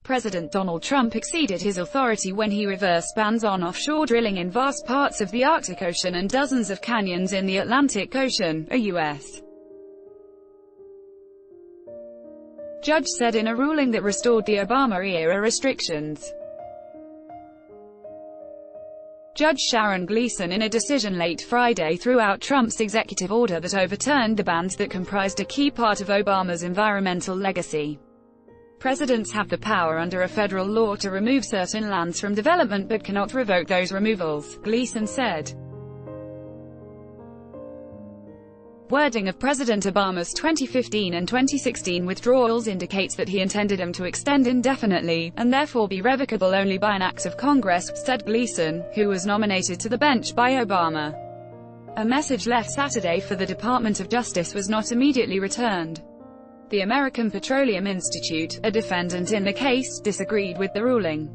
President Donald Trump exceeded his authority when he reversed bans on offshore drilling in vast parts of the Arctic Ocean and dozens of canyons in the Atlantic Ocean, a U.S. judge said in a ruling that restored the Obama-era restrictions. Judge Sharon Gleason in a decision late Friday threw out Trump's executive order that overturned the bans that comprised a key part of Obama's environmental legacy. Presidents have the power under a federal law to remove certain lands from development but cannot revoke those removals, Gleason said. Wording of President Obama's 2015 and 2016 withdrawals indicates that he intended them to extend indefinitely, and therefore be revocable only by an act of Congress, said Gleason, who was nominated to the bench by Obama. A message left Saturday for the Department of Justice was not immediately returned. The American Petroleum Institute, a defendant in the case, disagreed with the ruling.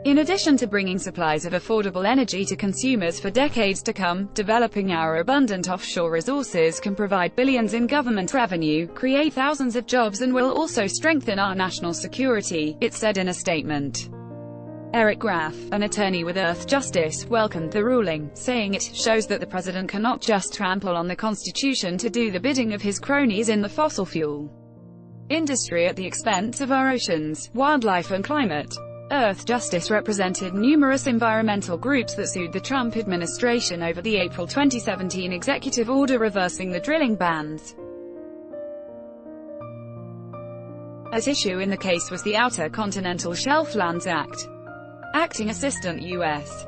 In addition to bringing supplies of affordable energy to consumers for decades to come, developing our abundant offshore resources can provide billions in government revenue, create thousands of jobs and will also strengthen our national security, it said in a statement. Eric Graff, an attorney with Earthjustice, welcomed the ruling, saying it shows that the president cannot just trample on the Constitution to do the bidding of his cronies in the fossil fuel industry at the expense of our oceans, wildlife and climate. Earthjustice represented numerous environmental groups that sued the Trump administration over the April 2017 executive order reversing the drilling bans. At issue in the case was the Outer Continental Shelf Lands Act. Acting Assistant U.S.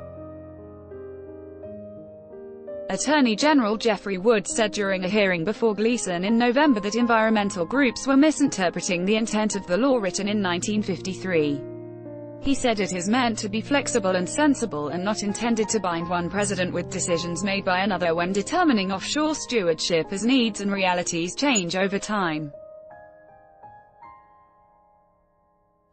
Attorney General Jeffrey Wood said during a hearing before Gleason in November that environmental groups were misinterpreting the intent of the law written in 1953. He said it is meant to be flexible and sensible and not intended to bind one president with decisions made by another when determining offshore stewardship, as needs and realities change over time.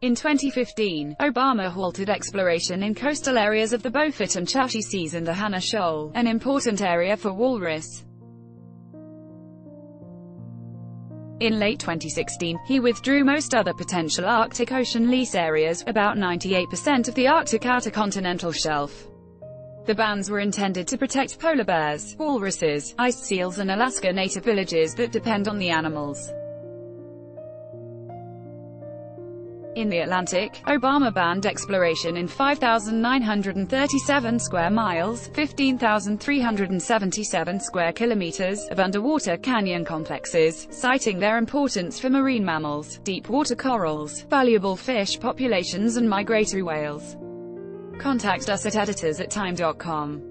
In 2015, Obama halted exploration in coastal areas of the Beaufort and Chukchi Seas and the Hannah Shoal, an important area for walrus. In late 2016, he withdrew most other potential Arctic Ocean lease areas, about 98% of the Arctic Outer Continental Shelf. The bans were intended to protect polar bears, walruses, ice seals and Alaska Native villages that depend on the animals. In the Atlantic, Obama banned exploration in 5,937 square miles, 15,377 square kilometers, of underwater canyon complexes, citing their importance for marine mammals, deep-water corals, valuable fish populations and migratory whales. Contact us at editors@time.com.